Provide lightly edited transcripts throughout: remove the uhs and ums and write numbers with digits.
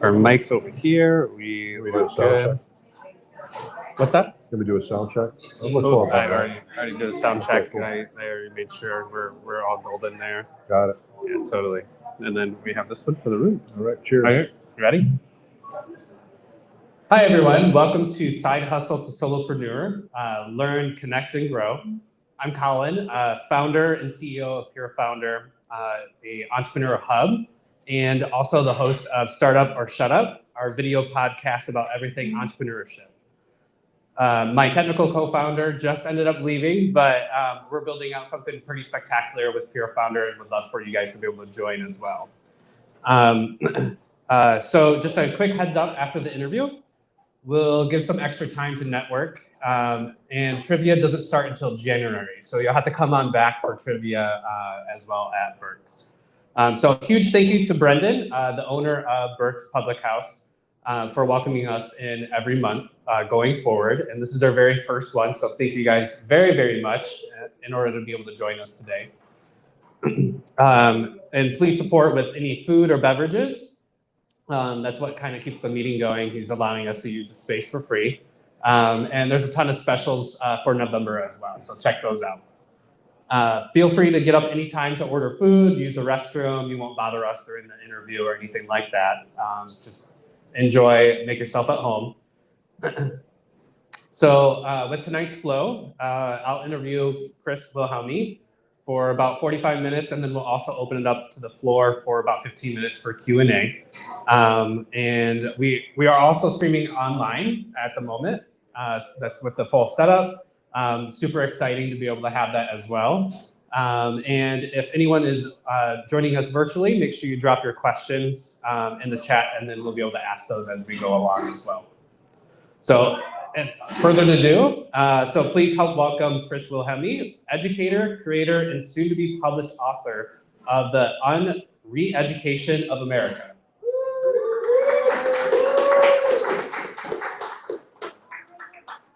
Our mic's over here. We Can we do a sound check? What's that? Can we do a sound check? Oh, I already did a sound check. Okay, cool. I already made sure we're all golden there. Got it. Yeah, totally. And then we have this one for the room. All right, cheers. All right, you ready? Hi, everyone. Welcome to Side Hustle to Solopreneur. Learn, connect, and grow. I'm Colin, founder and CEO of Pure Founder, a entrepreneur hub, and also the host of Startup or Shut Up, our video podcast about everything entrepreneurship. My technical co-founder just ended up leaving, but we're building out something pretty spectacular with Pure Founder and would love for you guys to be able to join as well. So just a quick heads up after the interview. We'll give some extra time to network, and trivia doesn't start until January, so you'll have to come on back for trivia as well at Burke's. So a huge thank you to Brendan, the owner of Burke's Public House, for welcoming us in every month going forward, and this is our very first one, so thank you guys very, very much in order to be able to join us today. And please support with any food or beverages. That's what kind of keeps the meeting going. He's allowing us to use the space for free. And there's a ton of specials for November as well, so check those out. Feel free to get up anytime to order food, use the restroom. You won't bother us during the interview or anything like that. Just enjoy, make yourself at home. So with tonight's flow, I'll interview Chris Wilhelmi for about 45 minutes, and then we'll also open it up to the floor for about 15 minutes for Q&A. And we are also streaming online at the moment. That's with the full setup. Super exciting to be able to have that as well. And if anyone is joining us virtually, make sure you drop your questions in the chat, and then we'll be able to ask those as we go along as well. So, and further ado, so please help welcome Chris Wilhelmi, educator, creator, and soon-to-be published author of the Un Reeducation of America.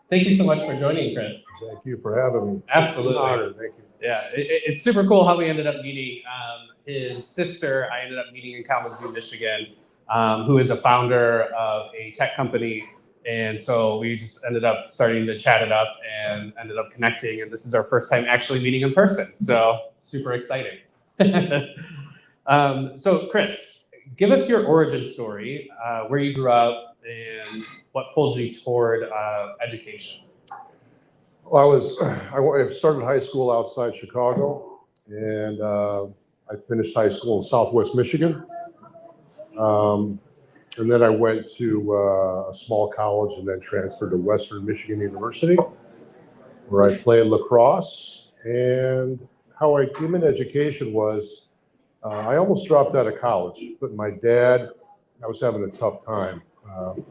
Thank you so much for joining, Chris. Thank you for having me. Absolutely. It's an honor. Thank you. Yeah, it's super cool how we ended up meeting. His sister, I ended up meeting in Kalamazoo, Michigan, who is a founder of a tech company. And so we just ended up starting to chat it up and ended up connecting. And this is our first time actually meeting in person. So super exciting. So Chris, give us your origin story, where you grew up and what pulled you toward education. Well, I started high school outside Chicago, and I finished high school in Southwest Michigan. And then I went to a small college and then transferred to Western Michigan University, where I played lacrosse. And how I came into education was I almost dropped out of college, but my dad, I was having a tough time.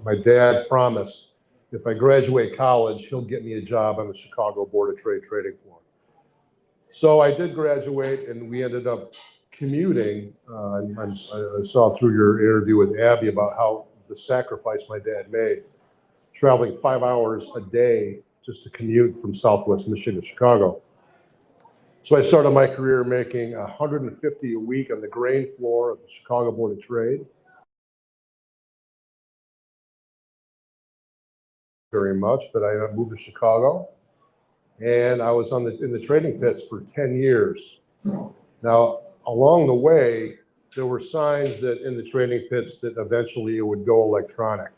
My dad promised if I graduate college, he'll get me a job on the Chicago Board of Trade trading floor. So I did graduate, and we ended up commuting. I saw through your interview with Abby about how the sacrifice my dad made, traveling 5 hours a day just to commute from Southwest Michigan to Chicago. So I started my career making $150 a week on the grain floor of the Chicago Board of Trade. Very much, but I moved to Chicago, and I was in the trading pits for 10 years. Now, along the way, there were signs that in the trading pits that eventually it would go electronic.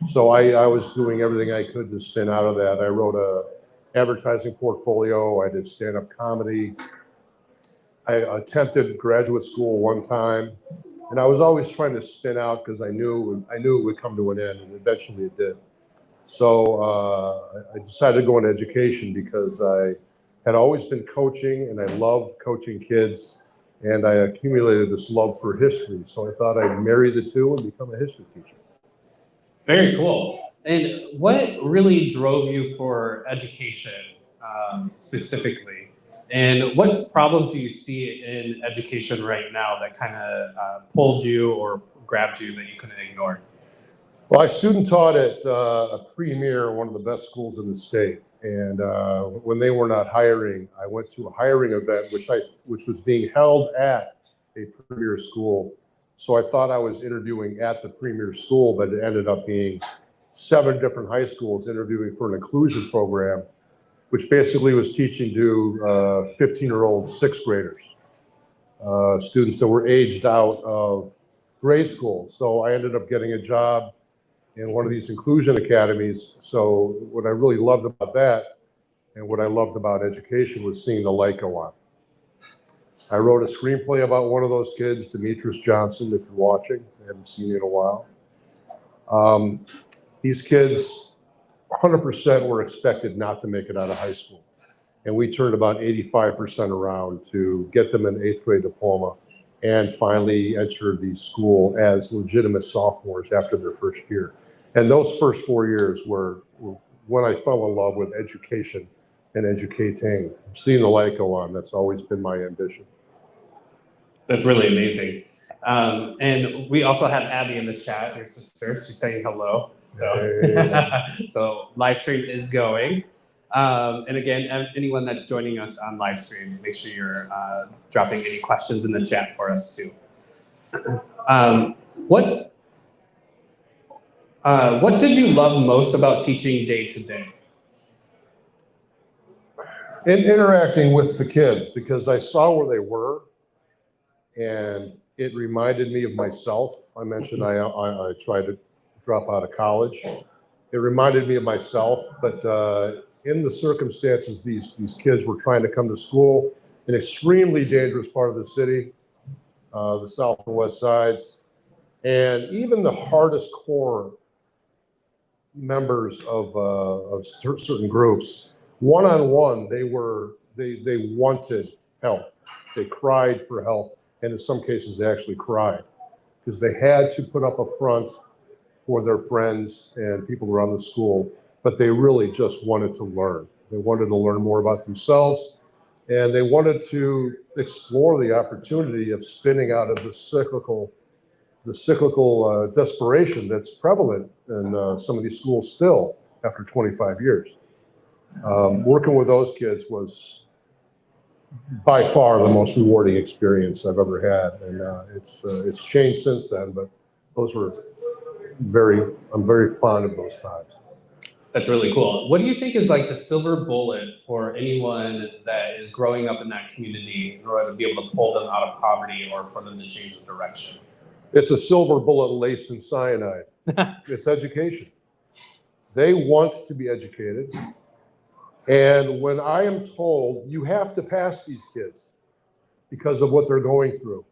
So I was doing everything I could to spin out of that. I wrote a advertising portfolio. I did stand-up comedy. I attempted graduate school one time, and I was always trying to spin out because I knew it would come to an end, and eventually it did. So I decided to go into education because I had always been coaching, and I loved coaching kids. And I accumulated this love for history. So I thought I'd marry the two and become a history teacher. Very cool. And what really drove you for education specifically? And what problems do you see in education right now that kind of pulled you or grabbed you that you couldn't ignore? Well, I student taught at a premier, one of the best schools in the state. And when they were not hiring, I went to a hiring event, which was being held at a premier school. So I thought I was interviewing at the premier school, but it ended up being 7 different high schools interviewing for an inclusion program, which basically was teaching to 15-year-old 6th graders, students that were aged out of grade school. So I ended up getting a job in one of these inclusion academies. So what I really loved about that and what I loved about education was seeing the light go on. I wrote a screenplay about one of those kids, Demetrius Johnson, if you're watching. I haven't seen you in a while. These kids, 100% were expected not to make it out of high school. And we turned about 85% around to get them an 8th grade diploma and finally entered the school as legitimate sophomores after their first year. And those first 4 years were when I fell in love with education and educating. Seeing the light go on, that's always been my ambition. That's really amazing. And we also have Abby in the chat, your sister. She's saying hello. So, Hey. so live stream is going. And again, anyone that's joining us on live stream, make sure you're dropping any questions in the chat for us too. What did you love most about teaching day to day? In interacting with the kids, because I saw where they were, and it reminded me of myself. I mentioned I tried to drop out of college. It reminded me of myself, but in the circumstances, these kids were trying to come to school, an extremely dangerous part of the city, the south and west sides, and even the hardest core members of certain groups, one-on-one, they wanted help. They cried for help, and in some cases they actually cried because they had to put up a front for their friends and people around the school, but they really just wanted to learn. They wanted to learn more about themselves, and they wanted to explore the opportunity of spinning out of the cyclical desperation that's prevalent in some of these schools still after 25 years. Working with those kids was by far the most rewarding experience I've ever had, and it's changed since then, but those were I'm very fond of those times. That's really cool. What do you think is like the silver bullet for anyone that is growing up in that community in order to be able to pull them out of poverty or for them to change the direction? It's a silver bullet laced in cyanide. It's education. They want to be educated. And when I am told you have to pass these kids because of what they're going through,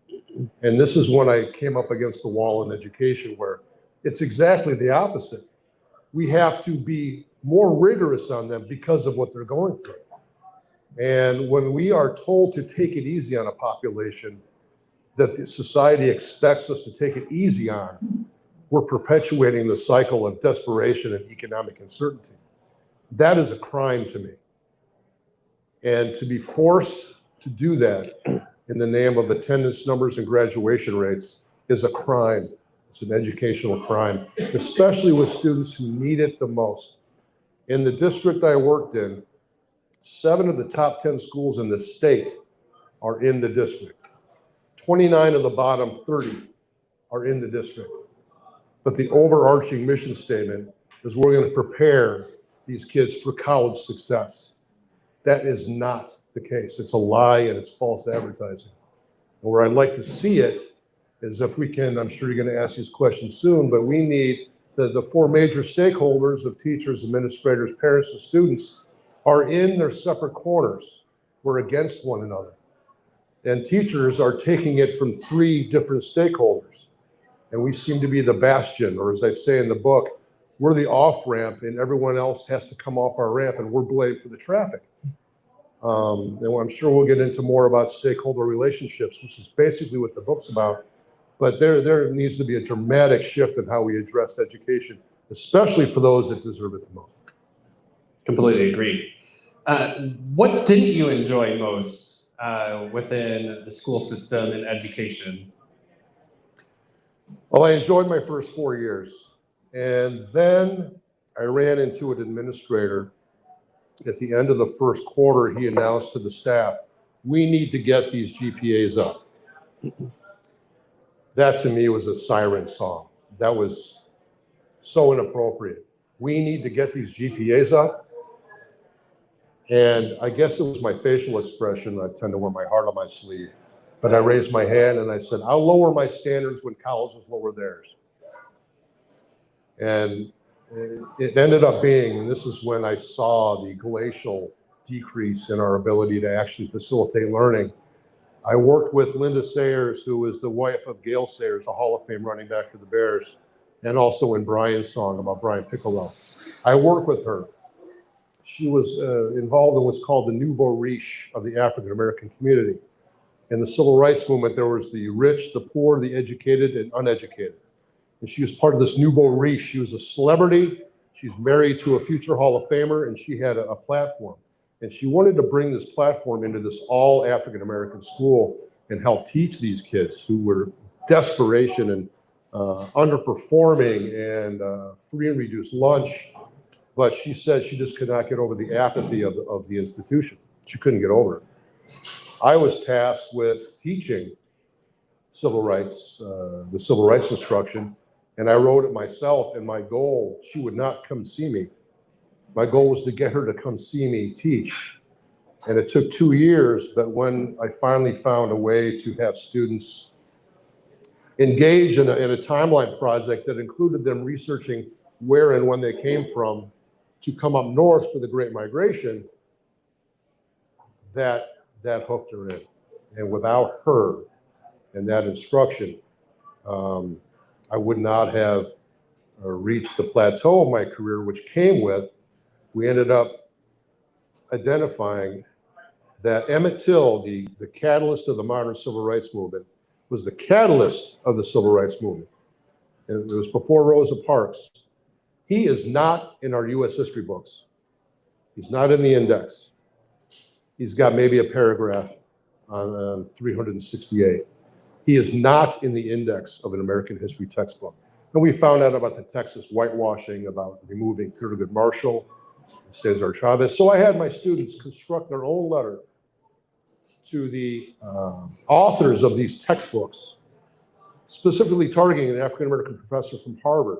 and this is when I came up against the wall in education where it's exactly the opposite. We have to be more rigorous on them because of what they're going through. And when we are told to take it easy on a population that the society expects us to take it easy on, we're perpetuating the cycle of desperation and economic uncertainty. That is a crime to me. And to be forced to do that in the name of attendance numbers and graduation rates is a crime. It's an educational crime, especially with students who need it the most. In the district I worked in, 7 of the top 10 schools in the state are in the district. 29 of the bottom 30 are in the district. But the overarching mission statement is we're going to prepare these kids for college success. That is not the case. It's a lie and it's false advertising. And where I'd like to see it is if we can, I'm sure you're going to ask these questions soon, but we need the 4 major stakeholders of teachers, administrators, parents, and students are in their separate corners. We're against one another. And teachers are taking it from 3 different stakeholders. And we seem to be the bastion, or as I say in the book, we're the off-ramp and everyone else has to come off our ramp and we're blamed for the traffic. And I'm sure we'll get into more about stakeholder relationships, which is basically what the book's about. But there needs to be a dramatic shift in how we address education, especially for those that deserve it the most. Completely agree. What didn't you enjoy most within the school system and education? Well, I enjoyed my first 4 years. And then I ran into an administrator. At the end of the first quarter, he announced to the staff, we need to get these GPAs up. That to me was a siren song. That was so inappropriate. We need to get these GPAs up. And I guess it was my facial expression. I tend to wear my heart on my sleeve. But I raised my hand and I said, I'll lower my standards when colleges lower theirs. And it ended up being, and this is when I saw the glacial decrease in our ability to actually facilitate learning. I worked with Linda Sayers, who was the wife of Gail Sayers, a Hall of Fame running back for the Bears, and also in Brian's song about Brian Piccolo. I worked with her. She was involved in what's called the nouveau riche of the African American community. In the civil rights movement, there was the rich, the poor, the educated, and uneducated. And she was part of this nouveau riche. She was a celebrity. She's married to a future Hall of Famer, and she had a platform. And she wanted to bring this platform into this all African American school and help teach these kids who were desperation and underperforming and free and reduced lunch. But she said she just could not get over the apathy of the institution. She couldn't get over it. I was tasked with teaching civil rights, the civil rights instruction, and I wrote it myself. And my goal, she would not come see me. My goal was to get her to come see me teach. And it took 2 years, but when I finally found a way to have students engage in a timeline project that included them researching where and when they came from to come up north for the Great Migration, that hooked her in. And without her and that instruction, I would not have reached the plateau of my career, which came with, we ended up identifying that Emmett Till, the catalyst of the modern civil rights movement, was the catalyst of the civil rights movement. And it was before Rosa Parks. He is not in our US history books. He's not in the index. He's got maybe a paragraph on 368. He is not in the index of an American history textbook. And we found out about the Texas whitewashing, about removing Thurgood Marshall, Cesar Chavez. So I had my students construct their own letter to the authors of these textbooks, specifically targeting an African-American professor from Harvard.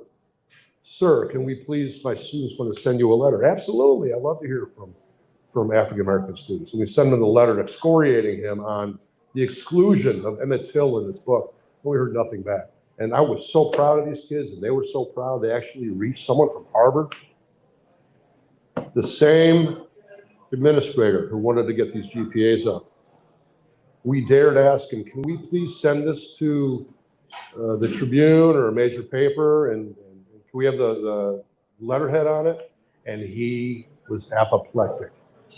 Sir, can we please, my students want to send you a letter? Absolutely, I'd love to hear from African-American students. And we send them the letter excoriating him on the exclusion of Emmett Till in this book. And we heard nothing back. And I was so proud of these kids, and they were so proud they actually reached someone from Harvard. The same administrator who wanted to get these GPAs up, we dared ask him, can we please send this to the Tribune or a major paper, and can we have the letterhead on it? And he was apoplectic.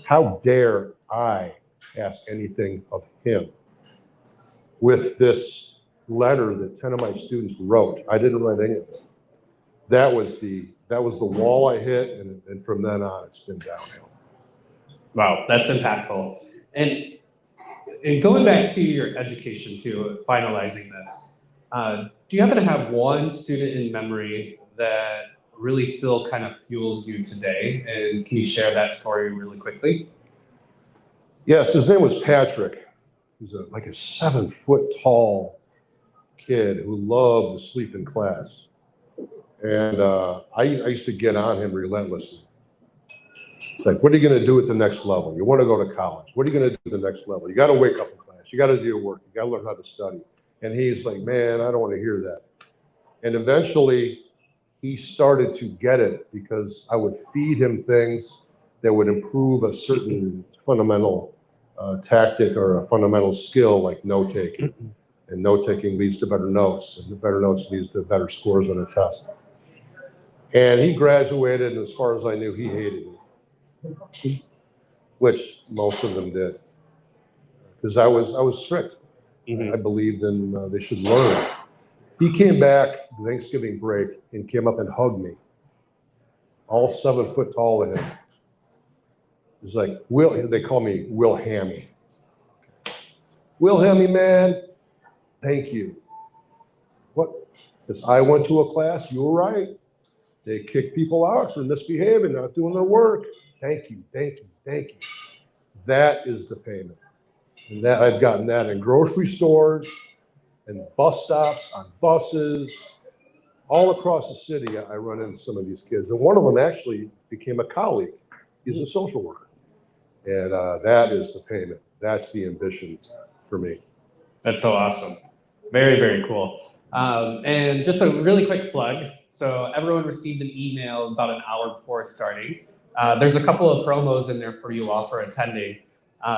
How dare I ask anything of him with this letter that 10 of my students wrote? I didn't write any of it. That was the wall I hit, and from then on, it's been downhill. Wow, that's impactful. And going back to your education too, finalizing this, do you happen to have one student in memory that really still kind of fuels you today? And can you share that story really quickly? Yes, his name was Patrick. He's like a 7-foot tall kid who loved to sleep in class. And I used to get on him relentlessly. It's like, what are you going to do at the next level? You want to go to college. What are you going to do at the next level? You got to wake up in class. You got to do your work. You got to learn how to study. And he's like, man, I don't want to hear that. And eventually, he started to get it because I would feed him things that would improve a certain fundamental tactic or a fundamental skill, like note-taking. And note-taking leads to better notes, and the better notes leads to better scores on a test. And he graduated, and as far as I knew, he hated me, which most of them did, because I was strict. Mm-hmm. I believed in they should learn. He came back Thanksgiving break and came up and hugged me, all 7 foot tall of him. He's like, they call me Wilhelmi. Wilhelmi, man, thank you. What? Because I went to a class, you were right. They kick people out for misbehaving, not doing their work. Thank you, thank you, thank you. That is the payment. And that I've gotten that in grocery stores, and bus stops, on buses, all across the city. I run into some of these kids, and one of them actually became a colleague. He's a social worker, and that is the payment. That's the ambition for me. That's so awesome. Very, very cool. And just a really quick plug. So everyone received an email about an hour before starting. There's a couple of promos in there for you all for attending,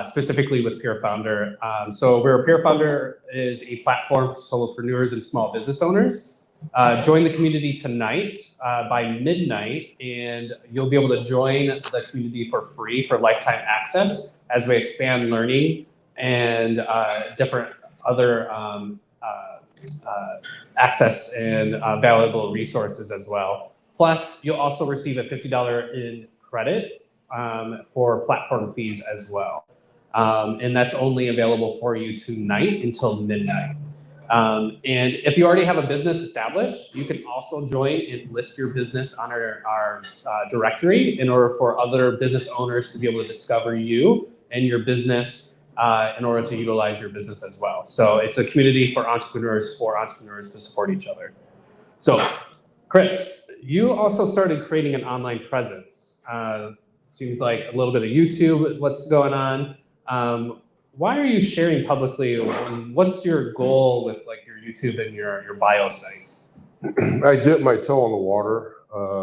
specifically with Peer Founder. So Peer Founder is a platform for solopreneurs and small business owners. Join the community tonight by midnight, and you'll be able to join the community for free for lifetime access as we expand learning and different other access and valuable resources as well. Plus, you'll also receive a $50 in credit for platform fees as well. And that's only available for you tonight until midnight. And if you already have a business established, you can also join and list your business on our directory in order for other business owners to be able to discover you and your business in order to utilize your business as well. So it's a community for entrepreneurs to support each other. So Chris, you also started creating an online presence. Seems like a little bit of YouTube, what's going on. Why are you sharing publicly? What's your goal with like your YouTube and your bio site? I dip my toe in the water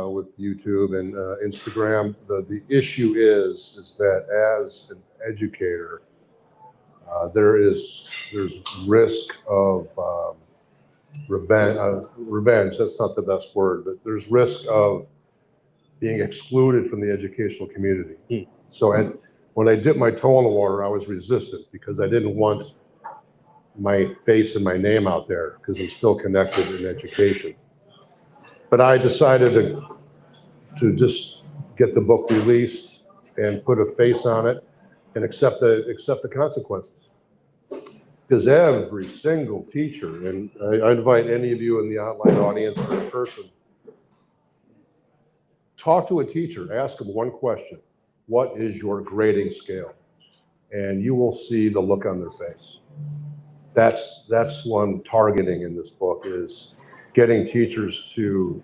with YouTube and Instagram. The issue is that as an educator, there's risk of revenge. That's not the best word, but there's risk of being excluded from the educational community. So when I dipped my toe in the water, I was resistant because I didn't want my face and my name out there because I'm still connected in education. But I decided to just get the book released and put a face on it and accept the consequences. Because every single teacher, and I invite any of you in the online audience or in person, talk to a teacher, ask them one question. What is your grading scale? And you will see the look on their face. That's what I'm targeting in this book, is getting teachers to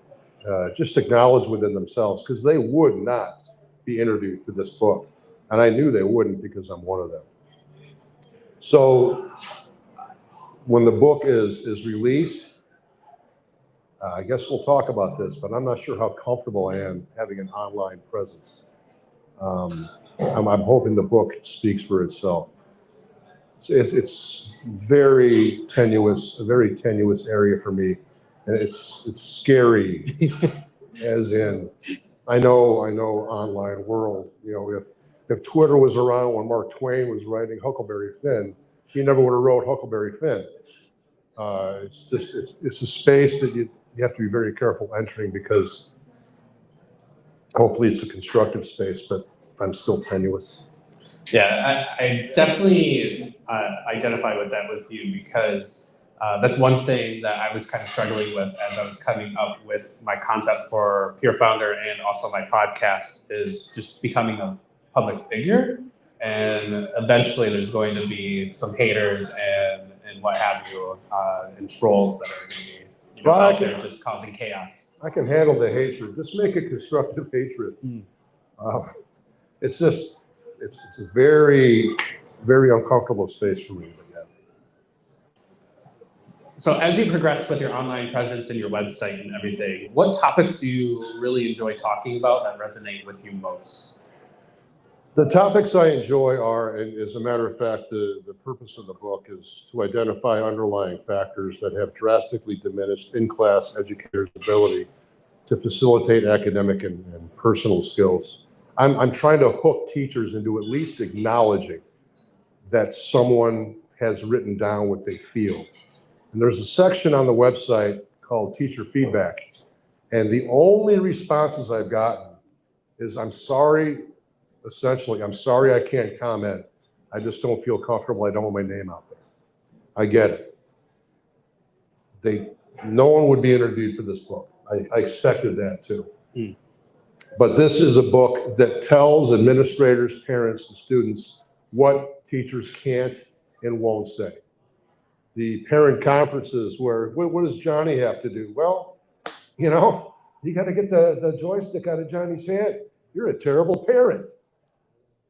just acknowledge within themselves, because they would not be interviewed for this book. And I knew they wouldn't because I'm one of them. So when the book is released, I guess we'll talk about this, but I'm not sure how comfortable I am having an online presence. I'm hoping the book speaks for itself. It's very tenuous, a very tenuous area for me, and it's scary. As in, I know online world. You know, if Twitter was around when Mark Twain was writing Huckleberry Finn, he never would have wrote Huckleberry Finn. It's a space that you have to be very careful entering, because hopefully it's a constructive space, but I'm still tenuous. Yeah, I definitely identify with that with you, because that's one thing that I was kind of struggling with as I was coming up with my concept for Peer Founder and also my podcast, is just becoming a public figure. And eventually there's going to be some haters and what have you, and trolls that are going to be out there just causing chaos. I can handle the hatred. Just make it constructive hatred. It's just, it's a very, very uncomfortable space for me. So as you progress with your online presence and your website and everything, what topics do you really enjoy talking about that resonate with you most? The topics I enjoy are, and as a matter of fact, the purpose of the book is to identify underlying factors that have drastically diminished in-class educators' ability to facilitate academic and personal skills. I'm trying to hook teachers into at least acknowledging that someone has written down what they feel. And there's a section on the website called Teacher Feedback. And the only responses I've gotten is, I'm sorry, essentially, I'm sorry I can't comment. I just don't feel comfortable. I don't want my name out there. I get it. No one would be interviewed for this book. I expected that too. But this is a book that tells administrators, parents, and students what teachers can't and won't say. the parent conferences where, what does Johnny have to do? Well, you know, you got to get the joystick out of Johnny's hand. You're a terrible parent.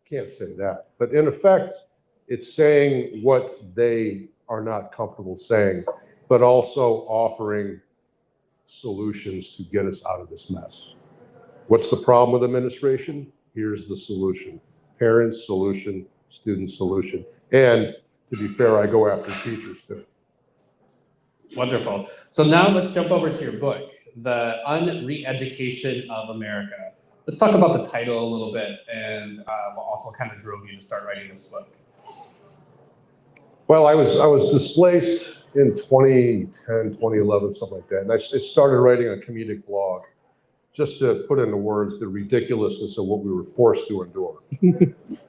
Can't say that. But in effect, it's saying what they are not comfortable saying, but also offering solutions to get us out of this mess. What's the problem with administration? Here's the solution. Parents solution, student solution. And to be fair, I go after teachers too. Wonderful. So now let's jump over to your book, The Un Reeducation of America. Let's talk about the title a little bit and what also kind of drove you to start writing this book. Well, I was displaced in 2010, 2011, something like that. And I started writing a comedic blog just to put into words the ridiculousness of what we were forced to endure.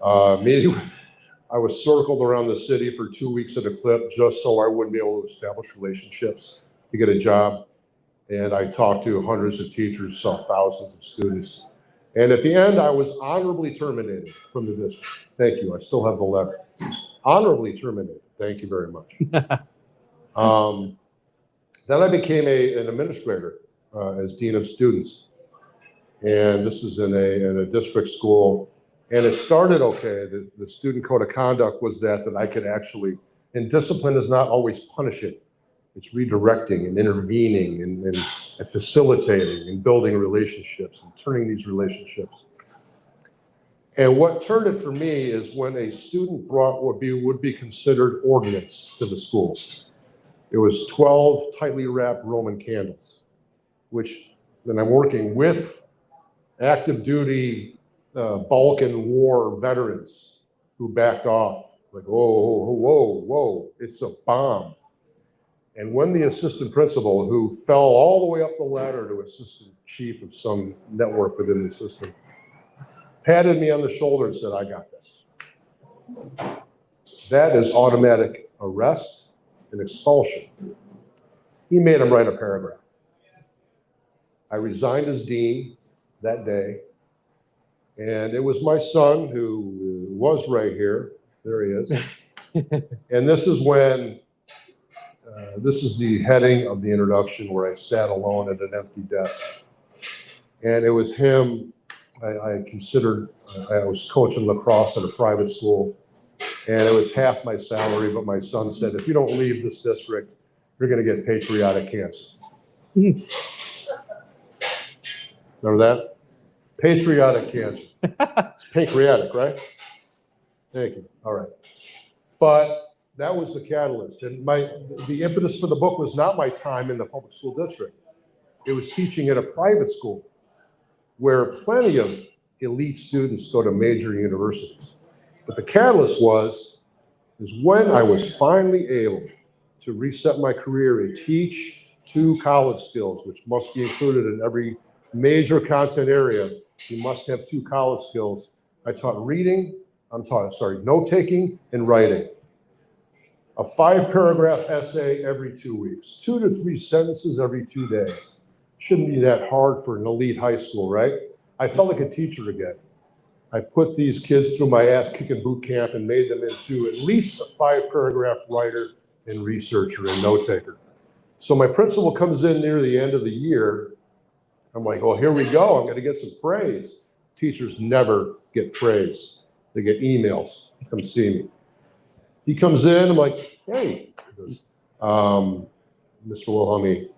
I was circled around the city for 2 weeks at a clip just so I wouldn't be able to establish relationships to get a job. And I talked to hundreds of teachers, saw thousands of students. And at the end, I was honorably terminated from the district. Thank you. I still have the letter. Honorably terminated. Thank you very much. Then I became an administrator as dean of students. And this is in a district school. And it started okay. The student code of conduct was that I could actually, and discipline is not always punishing. It's redirecting and intervening and facilitating and building relationships and turning these relationships. And what turned it for me is when a student brought what would be considered ordinance to the school. It was 12 tightly wrapped Roman candles, which then I'm working with active duty Balkan War veterans who backed off, like, whoa, whoa, whoa, it's a bomb. And when the assistant principal, who fell all the way up the ladder to assistant chief of some network within the system, patted me on the shoulder and said, I got this. That is automatic arrest and expulsion. He made him write a paragraph. I resigned as dean that day. And it was my son who was right here. There he is. And this is when, this is the heading of the introduction where I sat alone at an empty desk. And it was him. I considered, I was coaching lacrosse at a private school, and it was half my salary, but my son said, if you don't leave this district, you're going to get patriotic cancer. Remember that? Patriotic cancer. It's pancreatic, right? Thank you. All right. But that was the catalyst. And the impetus for the book was not my time in the public school district. It was teaching at a private school where plenty of elite students go to major universities. But the catalyst is when I was finally able to reset my career and teach 2 college skills, which must be included in every major content area. You must have 2 college skills. I taught note-taking and writing. A 5-paragraph essay every 2 weeks, 2 to 3 sentences every 2 days. Shouldn't be that hard for an elite high school, right? I felt like a teacher again. I put these kids through my ass-kicking boot camp and made them into at least a 5-paragraph writer and researcher and note-taker. So my principal comes in near the end of the year. I'm like, well, here we go. I'm going to get some praise. Teachers never get praise. They get emails. Come see me. He comes in. I'm like, hey, Mr. Wilhelmi,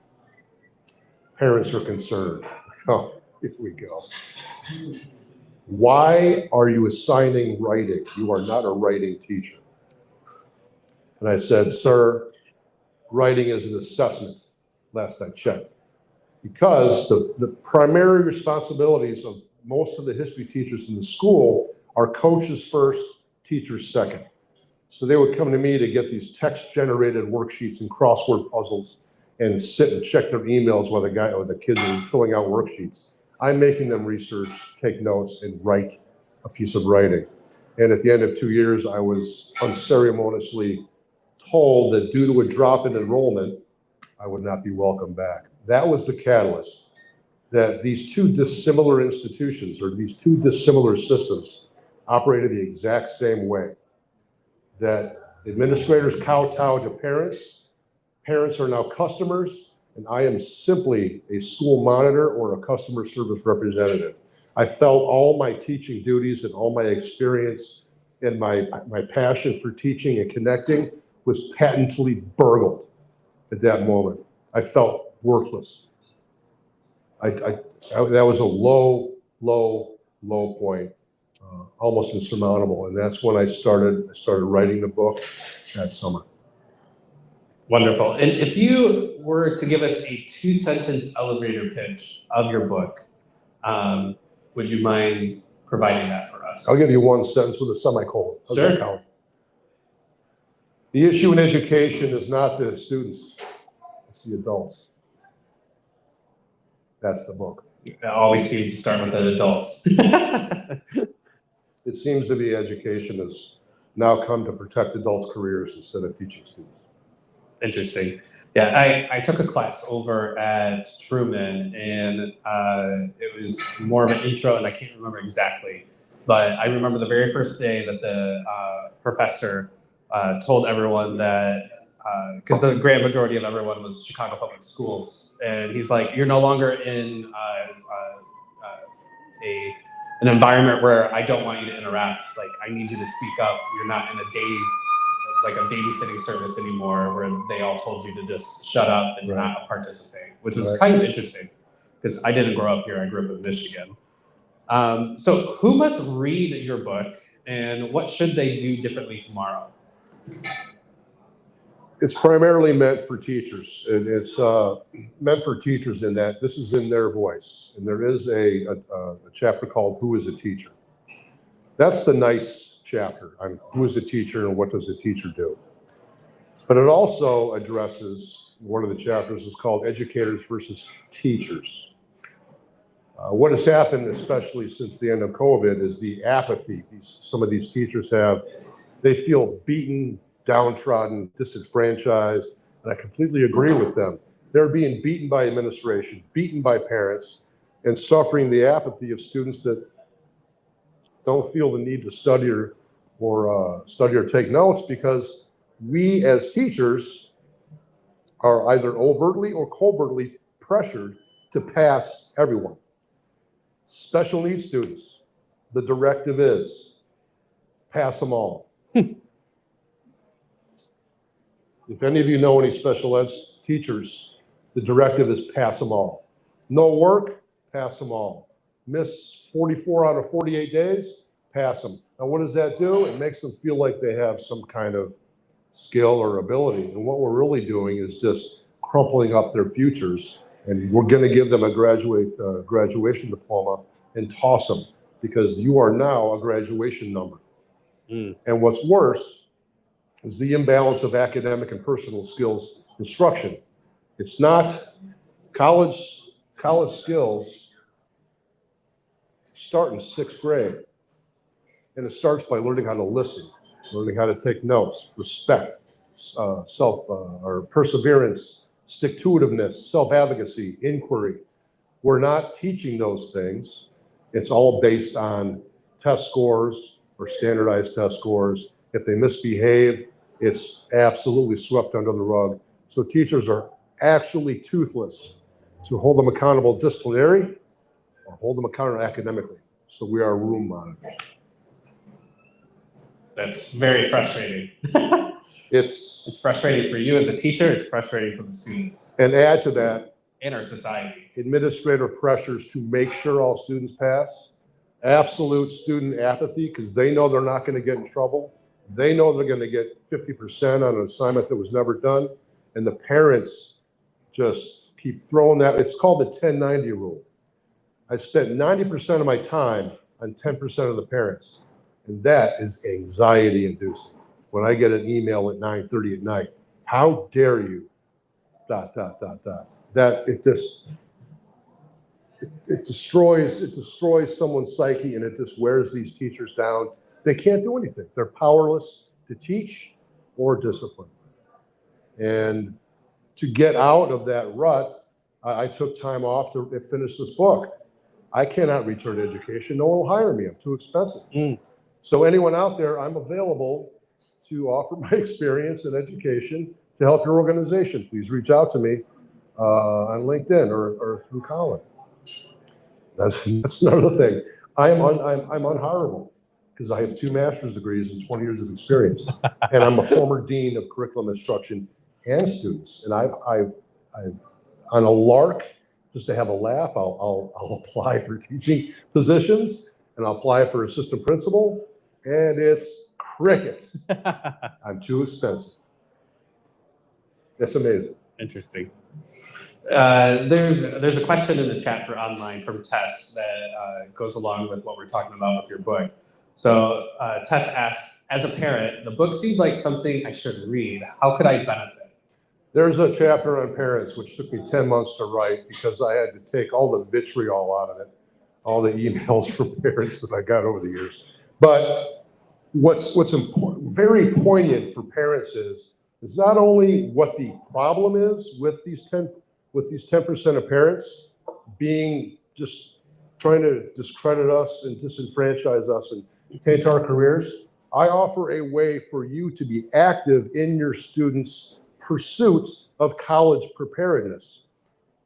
parents are concerned. Oh, here we go. Why are you assigning writing? You are not a writing teacher. And I said, sir, writing is an assessment, last I checked. Because the primary responsibilities of most of the history teachers in the school are coaches first, teachers second. So they would come to me to get these text-generated worksheets and crossword puzzles and sit and check their emails while the kids are filling out worksheets. I'm making them research, take notes, and write a piece of writing. And at the end of 2 years, I was unceremoniously told that due to a drop in enrollment, I would not be welcome back. That was the catalyst, that these 2 dissimilar institutions or these 2 dissimilar systems operated the exact same way. That Administrators kowtow to parents. Parents are now customers, and I am simply a school monitor or a customer service representative. I felt all my teaching duties and all my experience and my passion for teaching and connecting was patently burgled at that moment. I felt worthless. That was a low point, almost insurmountable. And that's when I started writing the book that summer. Wonderful. And if you were to give us a 2-sentence elevator pitch of your book, would you mind providing that for us? I'll give you one sentence with a semicolon. Sure. The issue in education is not the students, it's the adults. That's the book. It always seems to start with the adults. It seems to be education has now come to protect adults' careers instead of teaching students. Interesting. Yeah, I took a class over at Truman, and it was more of an intro, and I can't remember exactly, but I remember the very first day that the professor told everyone that, because the grand majority of everyone was Chicago Public Schools, and he's like, you're no longer in an environment where I don't want you to interact. Like, I need you to speak up. You're not in like a babysitting service anymore where they all told you to just shut up and not participate, which was kind of interesting because I didn't grow up here. I grew up in Michigan. So who must read your book, and what should they do differently tomorrow? It's primarily meant for teachers, and it's meant for teachers in that this is in their voice. And there is a chapter called Who is a Teacher? That's the nice chapter on who is a teacher and what does a teacher do. But it also addresses, one of the chapters is called Educators versus Teachers. What has happened, especially since the end of COVID, is the apathy some of these teachers have. They feel beaten, downtrodden, disenfranchised, and I completely agree with them. They're being beaten by administration, beaten by parents, and suffering the apathy of students that don't feel the need to study or take notes, because we as teachers are either overtly or covertly pressured to pass everyone. Special needs students, the directive is pass them all. If any of you know any special ed teachers, the directive is pass them all. No work, pass them all. Miss 44 out of 48 days, pass them. Now what does that do? It makes them feel like they have some kind of skill or ability. And what we're really doing is just crumpling up their futures. And we're going to give them a graduation diploma and toss them, because you are now a graduation number. And what's worse is the imbalance of academic and personal skills instruction. It's not college skills start in 6th grade. And it starts by learning how to listen, learning how to take notes, respect, or perseverance, stick-to-itiveness, self-advocacy, inquiry. We're not teaching those things. It's all based on test scores or standardized test scores. If they misbehave, it's absolutely swept under the rug. So teachers are actually toothless to hold them accountable disciplinary or hold them accountable academically. So we are room monitors. That's very frustrating. It's frustrating for you as a teacher. It's frustrating for the students. And add to that, in our society, administrative pressures to make sure all students pass, absolute student apathy because they know they're not going to get in trouble. They know they're going to get 50% on an assignment that was never done. And the parents just keep throwing that. It's called the 1090 rule. I spent 90% of my time on 10% of the parents. And that is anxiety inducing. When I get an email at 9:30 at night, how dare you, ... That it destroys someone's psyche, and it just wears these teachers down. They can't do anything. They're powerless to teach or discipline. And to get out of that rut, I took time off to finish this book. I cannot return to education. No one will hire me. I'm too expensive. So anyone out there, I'm available to offer my experience and education to help your organization. Please reach out to me on LinkedIn or through Colin. That's another thing. I'm unhireable because I have 2 master's degrees and 20 years of experience, and I'm a former dean of curriculum instruction and students. And I've on a lark, just to have a laugh, I'll apply for teaching positions, and I'll apply for assistant principal, and it's crickets. I'm too expensive. That's amazing. Interesting. There's a question in the chat for online from Tess that goes along with what we're talking about with your book. So Tess asks, as a parent, the book seems like something I should read. How could I benefit? There's a chapter on parents, which took me 10 months to write because I had to take all the vitriol out of it, all the emails from parents that I got over the years. But what's important, very poignant for parents is not only what the problem is with these 10% of parents being just trying to discredit us and disenfranchise us and taint our careers. I offer a way for you to be active in your students' pursuit of college preparedness.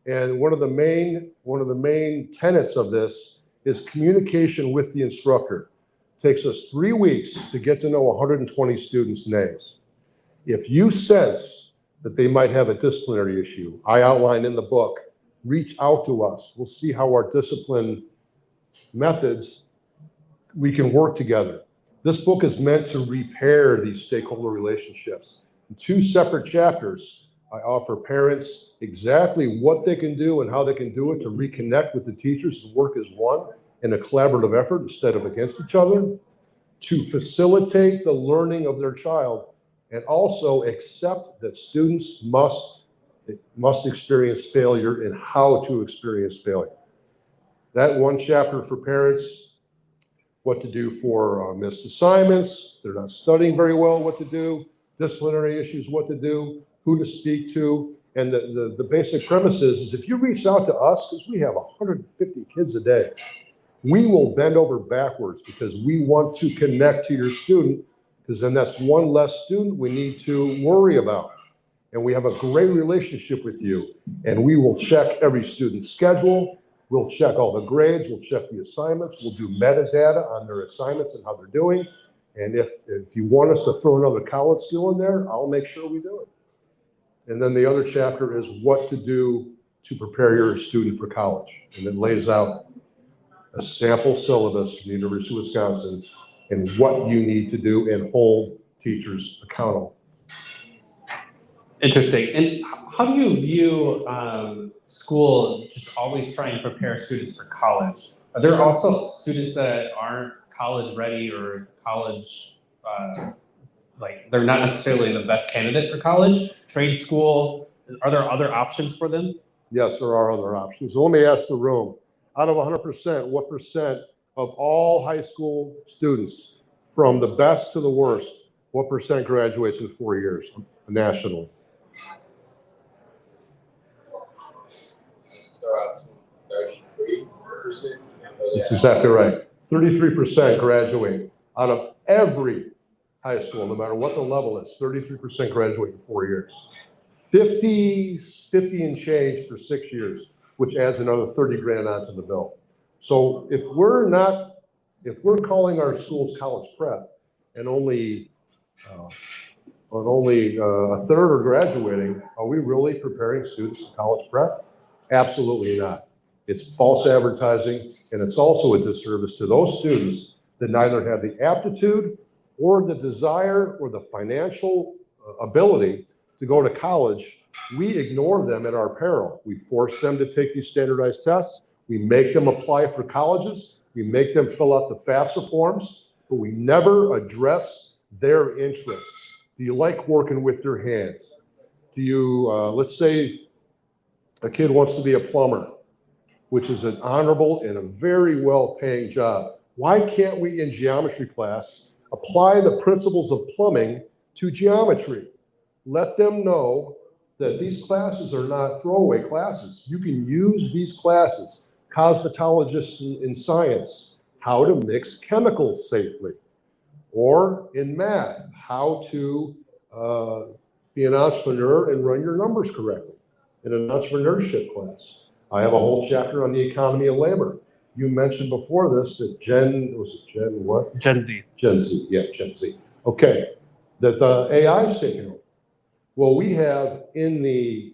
And one of the main tenets of this is communication with the instructor. It takes us 3 weeks to get to know 120 students' names. If you sense that they might have a disciplinary issue, I outline in the book, reach out to us. We'll see how our discipline methods, we can work together. This book is meant to repair these stakeholder relationships. In 2 separate chapters, I offer parents exactly what they can do and how they can do it to reconnect with the teachers and work as one in a collaborative effort instead of against each other, to facilitate the learning of their child, and also accept that students must experience failure and how to experience failure. That 1 chapter for parents, what to do for missed assignments, they're not studying very well, what to do, disciplinary issues, what to do, who to speak to. And the basic premise is if you reach out to us, because we have 150 kids a day, we will bend over backwards because we want to connect to your student, because then that's 1 less student we need to worry about. And we have a great relationship with you, and we will check every student's schedule. We'll check all the grades, we'll check the assignments, we'll do metadata on their assignments and how they're doing. And if you want us to throw another college skill in there, I'll make sure we do it. And then the other chapter is what to do to prepare your student for college. And it lays out a sample syllabus from the University of Wisconsin and what you need to do and hold teachers accountable. Interesting. And how do you view school just always trying to prepare students for college? Are there also students that aren't college ready or college, like they're not necessarily the best candidate for college? Trade school, are there other options for them? Yes, there are other options. So let me ask the room, out of 100%, what percent of all high school students, from the best to the worst, what percent graduates in 4 years nationally? It's around 33%. That's exactly right. 33% graduate out of every high school, no matter what the level is. 33% graduate in 4 years. 50 and change for 6 years, which adds another 30 grand onto the bill. So if we're calling our schools college prep and only a third are graduating, are we really preparing students for college prep? Absolutely not. It's false advertising, and it's also a disservice to those students that neither have the aptitude or the desire or the financial ability to go to college. We ignore them at our peril. We force them to take these standardized tests. We make them apply for colleges. We make them fill out the FAFSA forms, but we never address their interests. Do you like working with your hands? Do you, let's say a kid wants to be a plumber, which is an honorable and a very well-paying job. Why can't we in geometry class apply the principles of plumbing to geometry? Let them know that these classes are not throwaway classes. You can use these classes, cosmetologists in science, how to mix chemicals safely. Or in math, how to be an entrepreneur and run your numbers correctly in an entrepreneurship class. I have a whole chapter on the economy of labor. You mentioned before this that Gen Z. Gen Z, yeah, Gen Z. Okay, that the AI is taking over. Well, we have in the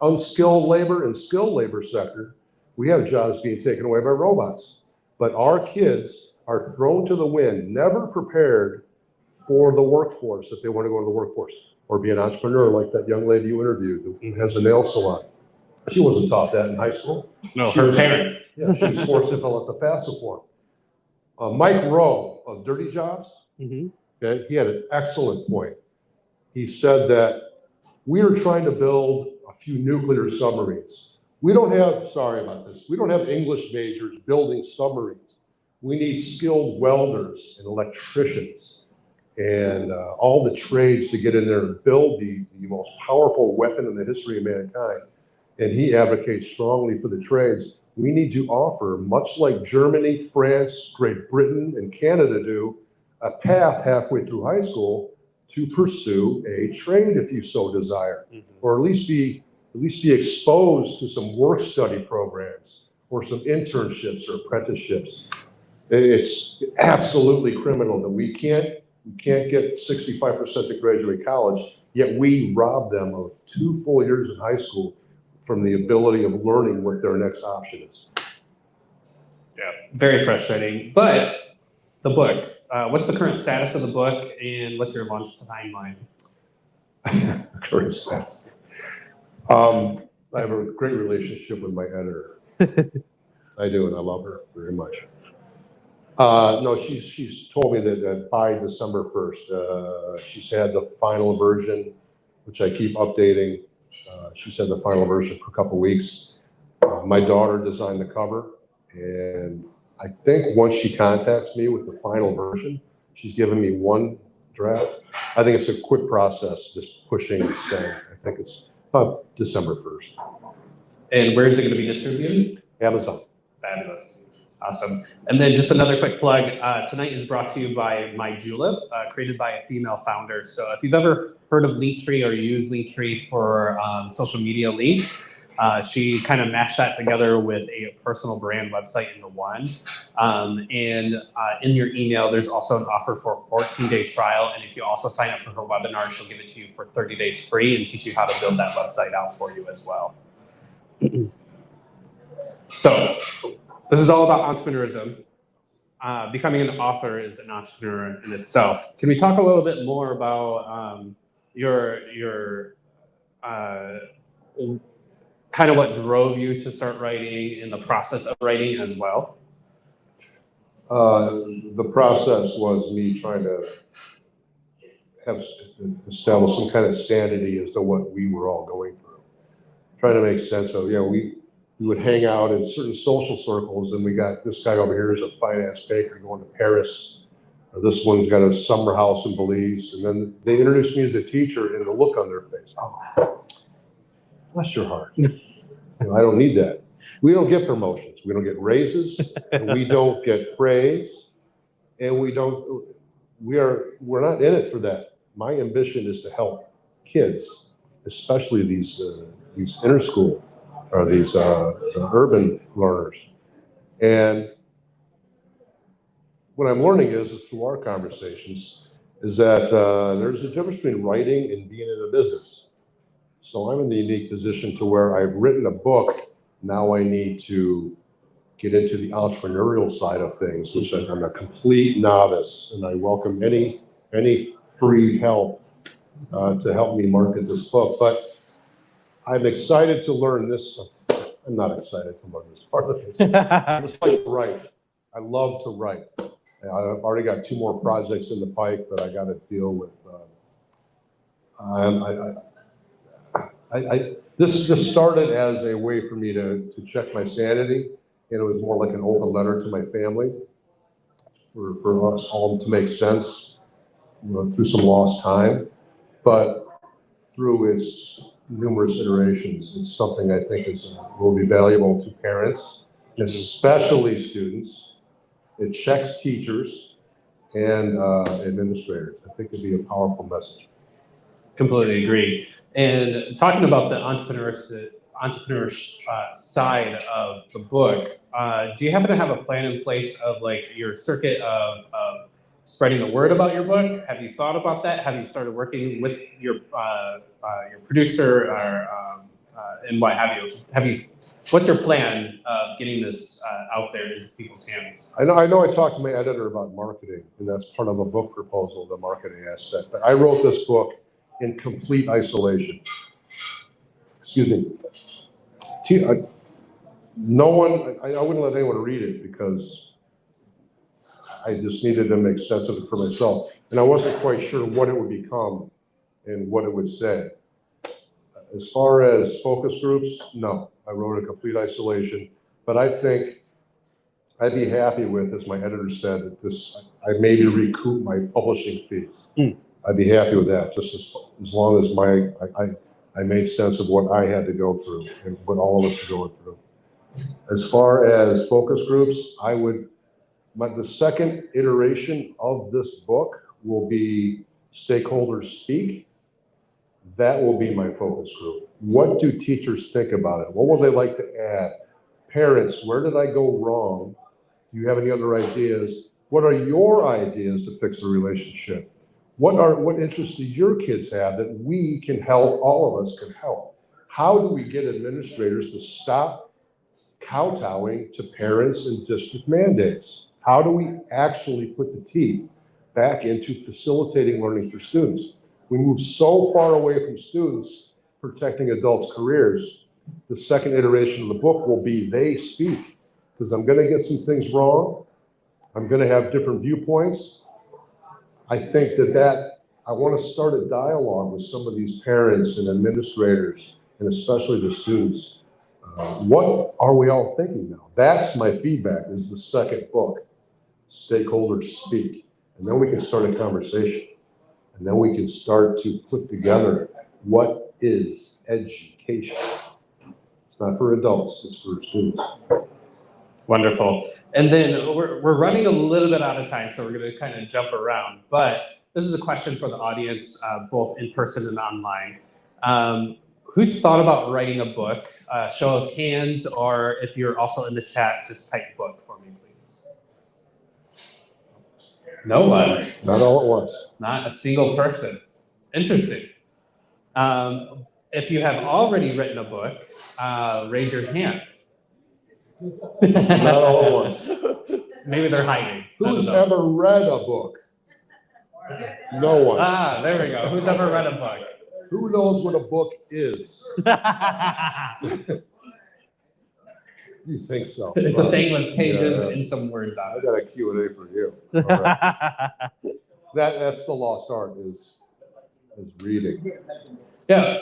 unskilled labor and skilled labor sector, we have jobs being taken away by robots. But our kids are thrown to the wind, never prepared for the workforce if they want to go to the workforce or be an entrepreneur like that young lady you interviewed who has a nail salon. She wasn't taught that in high school. No, her parents. Yeah, she was forced to fill out the FAFSA form. Mike Rowe of Dirty Jobs, okay, he had an excellent point. He said that we are trying to build a few nuclear submarines. We don't have, sorry about this, we don't have English majors building submarines. We need skilled welders and electricians and all the trades to get in there and build the most powerful weapon in the history of mankind. And he advocates strongly for the trades. We need to offer, much like Germany, France, Great Britain, and Canada do, a path halfway through high school to pursue a trade if you so desire, or at least be exposed to some work study programs or some internships or apprenticeships. It's absolutely criminal that we can't get 65% to graduate college, yet we rob them of 2 full years in high school from the ability of learning what their next option is. Yeah, very frustrating. But the book, what's the current status of the book and what's your launch timeline? Current status. I have a great relationship with my editor. I do, and I love her very much. No, she's told me that by December 1st, she's had the final version, which I keep updating. She's had the final version for a couple weeks. My daughter designed the cover, and I think once she contacts me with the final version, she's given me one draft. I think it's a quick process, just pushing and send. I think it's December 1st. And where is it going to be distributed? Amazon. Fabulous. Awesome. And then just another quick plug. Tonight is brought to you by My Julep, created by a female founder. So if you've ever heard of Linktree or used Linktree for social media links, she kind of mashed that together with a personal brand website into one. And in your email, there's also an offer for a 14-day trial. And if you also sign up for her webinar, she'll give it to you for 30 days free and teach you how to build that website out for you as well. So this is all about entrepreneurism. Becoming an author is an entrepreneur in itself. Can we talk a little bit more about your kind of what drove you to start writing and the process of writing as well? The process was me trying to establish some kind of sanity as to what we were all going through. Trying to make sense of, we would hang out in certain social circles, and we got this guy over here is a finance baker going to Paris. Or this one's got a summer house in Belize. And then they introduced me as a teacher, and the look on their face, oh, bless your heart. I don't need that. We don't get promotions. We don't get raises. And we don't get praise. And we're not in it for that. My ambition is to help kids, especially these inner school or these urban learners. And what I'm learning is through our conversations, is that there's a difference between writing and being in a business. So I'm in the unique position to where I've written a book. Now I need to get into the entrepreneurial side of things, which I'm a complete novice, and I welcome any free help to help me market this book. But I'm excited to learn this. I'm not excited to learn this part of this. I just like to write. I love to write. I've already got 2 more projects in the pipe that I got to deal with. This started as a way for me to check my sanity, and it was more like an open letter to my family for us all to make sense, through some lost time. But through its numerous iterations, it's something I think will be valuable to parents, especially students. It checks teachers, and administrators. I think it'd be a powerful message. Completely agree. And talking about the entrepreneur side of the book, do you happen to have a plan in place of like your circuit of spreading the word about your book? Have you thought about that? Have you started working with your producer or and what have you? What's your plan of getting this out there into people's hands? I know I talked to my editor about marketing, and that's part of a book proposal, the marketing aspect. But I wrote this book in complete isolation. Excuse me. No one, I wouldn't let anyone read it because I just needed to make sense of it for myself. And I wasn't quite sure what it would become and what it would say. As far as focus groups, no, I wrote in complete isolation. But I think I'd be happy with, as my editor said, that I maybe recoup my publishing fees. I'd be happy with that, just as long as I made sense of what I had to go through and what all of us are going through. As far as focus groups, the second iteration of this book will be Stakeholders Speak. That will be my focus group. What do teachers think about it? What would they like to add? Parents, where did I go wrong? Do you have any other ideas? What are your ideas to fix the relationship? What interests do your kids have that we can help, all of us can help? How do we get administrators to stop kowtowing to parents and district mandates? How do we actually put the teeth back into facilitating learning for students? We move so far away from students protecting adults' careers. The second iteration of the book will be They Speak, because I'm going to get some things wrong. I'm going to have different viewpoints. I think I want to start a dialogue with some of these parents and administrators, and especially the students. What are we all thinking now? That's my feedback, is the second book, Stakeholders Speak. And then we can start a conversation. And then we can start to put together what is education. It's not for adults, it's for students. Wonderful. And then we're running a little bit out of time, so we're going to kind of jump around. But this is a question for the audience, both in person and online. Who's thought about writing a book? Show of hands, or if you're also in the chat, just type book for me, please. No one. Not all at once. Not a single person. Interesting. If you have already written a book, raise your hand. Not all at once. Maybe they're hiding. Who's ever read a book? No one. Ah, there we go. Who's ever read a book? Who knows what a book is? You think so? It's a thing with pages and some words on I it. got a Q&A for you. All right. That's the lost art is reading. Yeah,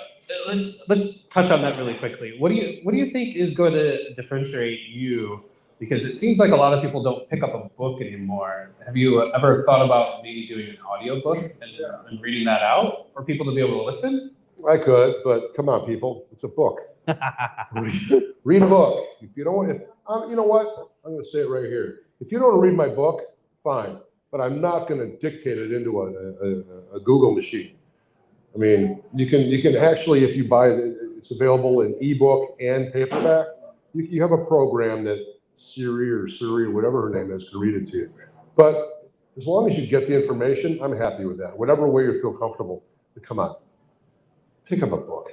let's touch on that really quickly. What do you think is going to differentiate you? Because it seems like a lot of people don't pick up a book anymore. Have you ever thought about maybe doing an audiobook and reading that out for people to be able to listen? I could, but come on, people, it's a book. Read a book. If you don't, you know what? I'm going to say it right here. If you don't want to read my book, fine, but I'm not going to dictate it into a Google machine. I mean, you can actually, if you buy it, it's available in ebook and paperback. You have a program that Siri or whatever her name is can read it to you. But as long as you get the information, I'm happy with that. Whatever way you feel comfortable. But come on, pick up a book.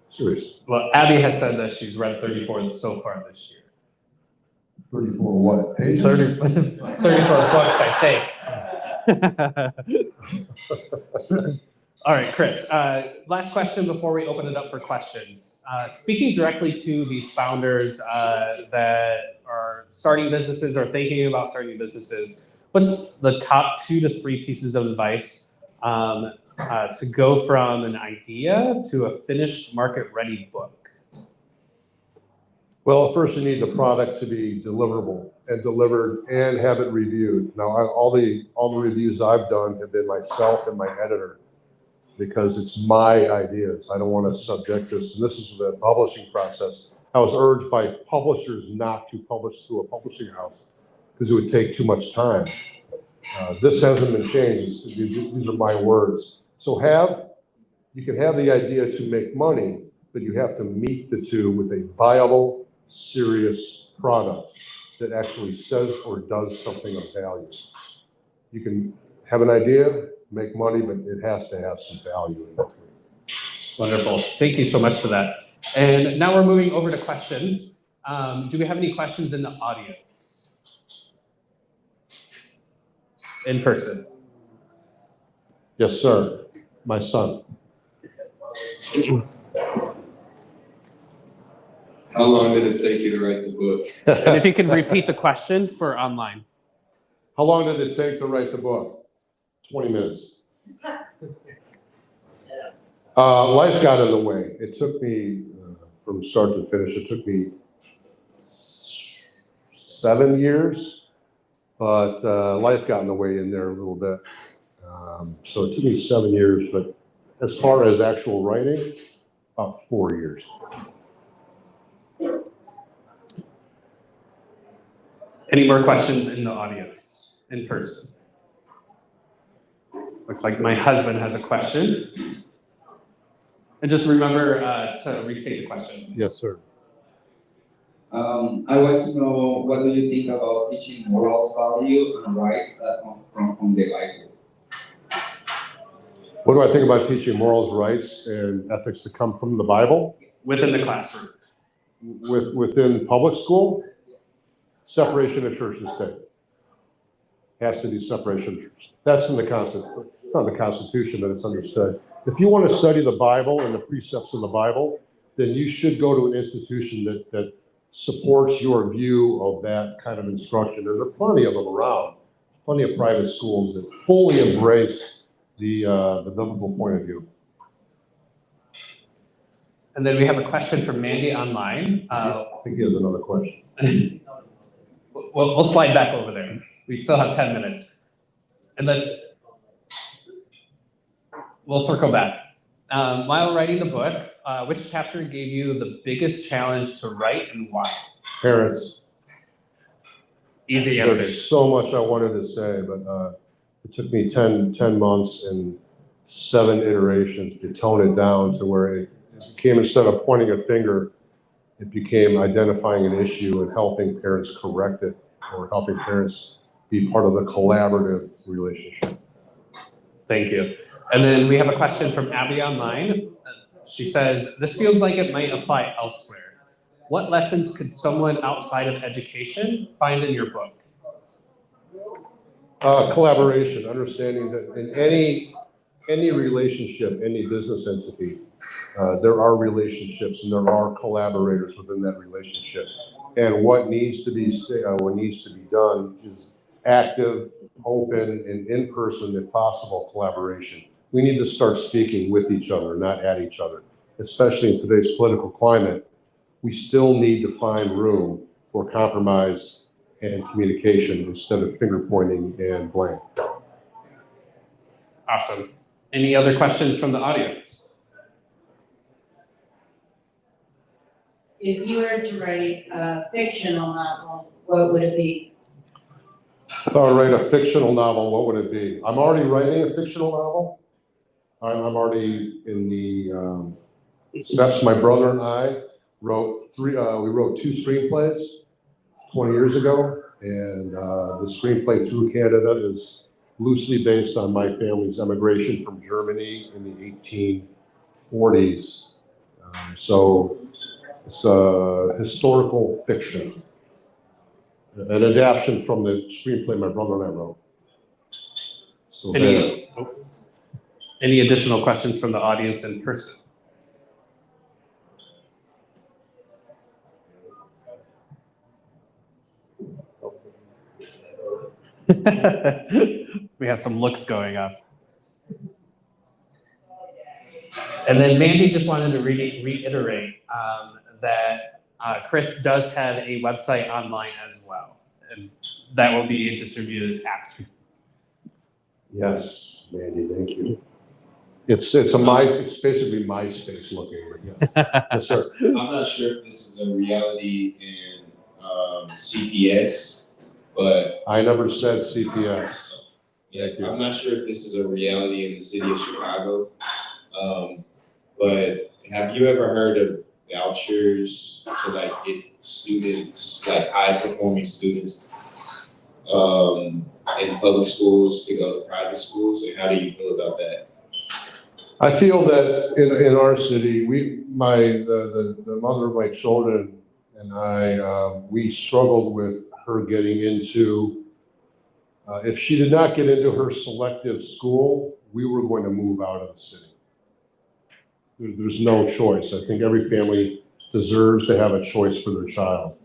Seriously. Well, Abby has said that she's read 34 so far this year. 34 what? Pages? 34 books, I think. All right, Chris, last question before we open it up for questions. Speaking directly to these founders that are starting businesses or thinking about starting businesses, what's the top 2 to 3 pieces of advice to go from an idea to a finished market-ready book? Well, first you need the product to be deliverable and delivered and have it reviewed. Now, all the reviews I've done have been myself and my editor, because it's my ideas. I don't want to subject this. And this is the publishing process. I was urged by publishers not to publish through a publishing house because it would take too much time. This hasn't been changed. These are my words. So you can have the idea to make money, but you have to meet the two with a viable, serious product that actually says or does something of value. You can have an idea, make money, but it has to have some value in between. Wonderful. Thank you so much for that. And now we're moving over to questions. Do we have any questions in the audience? In person. Yes, sir. My son. How long did it take you to write the book? And if you can repeat the question for online. How long did it take to write the book? 20 minutes. Life got in the way. It took me, from start to finish, it took me 7 years, but life got in the way in there a little bit. So it took me 7 years, but as far as actual writing, about 4 years. Any more questions in the audience, in person? Looks like my husband has a question. And just remember to restate the question. Yes, sir. I want to know, what do you think about teaching morals, value, and rights that come from the Bible? What do I think about teaching morals, rights, and ethics that come from the Bible? Within the classroom. Within public school? Separation of church and state. Has to be separation of church. That's in the Constitution. It's not in the Constitution, but it's understood. If you want to study the Bible and the precepts in the Bible, then you should go to an institution that supports your view of that kind of instruction. And there are plenty of them around. There's plenty of private schools that fully embrace the biblical point of view. And then we have a question from Mandy online. I think he has another question. We'll slide back over there. We still have 10 minutes. We'll circle back. While writing the book, which chapter gave you the biggest challenge to write and why? Parents. Easy answer. There's so much I wanted to say, but it took me 10 months and 7 iterations to tone it down to where it became, instead of pointing a finger, it became identifying an issue and helping parents correct it, or helping parents be part of the collaborative relationship. Thank you. And then we have a question from Abby online. She says, this feels like it might apply elsewhere. What lessons could someone outside of education find in your book? Collaboration, understanding that in any relationship, any business entity, there are relationships and there are collaborators within that relationship. And what needs to be done is active, open, and in-person, if possible, collaboration. We need to start speaking with each other, not at each other. Especially in today's political climate, we still need to find room for compromise and communication instead of finger pointing and blame. Awesome. Any other questions from the audience? If you were to write a fictional novel, what would it be? If I were to write a fictional novel, what would it be? I'm already writing a fictional novel. I'm already in the steps. My brother and I wrote we wrote 2 screenplays 20 years ago, and the screenplay Through Canada is loosely based on my family's emigration from Germany in the 1840s. So it's a historical fiction, an adaptation from the screenplay my brother and I wrote. So Any additional questions from the audience in person? We have some looks going up. And then Mandy just wanted to reiterate that Chris does have a website online as well, and that will be distributed after. Yes, Mandy, thank you. It's basically MySpace looking, but yeah. Yes, sir. I'm not sure if this is a reality in CPS, but I never said CPS. Yeah, Thank you. I'm not sure if this is a reality in the city of Chicago, but have you ever heard of vouchers to like get students, like high performing students, in public schools to go to private schools? And how do you feel about that? I feel that in our city, the mother of my children and I, we struggled with her getting into, if she did not get into her selective school, we were going to move out of the city. There's no choice. I think every family deserves to have a choice for their child.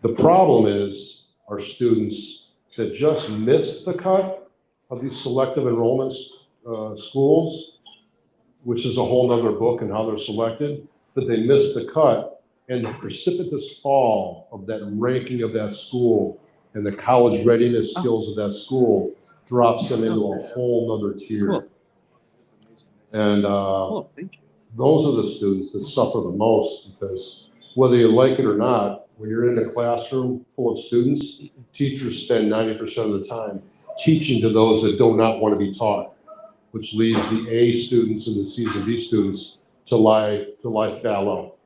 The problem is our students that just missed the cut of these selective enrollment schools, which is a whole nother book and how they're selected, but they missed the cut, and the precipitous fall of that ranking of that school and the college readiness skills of that school drops them into a whole nother tier. Cool. And Cool, thank you. those are the students that suffer the most, because whether you like it or not, when you're in a classroom full of students, teachers spend 90% of the time teaching to those that do not want to be taught, which leaves the A students and the C's and D students to lie fallow.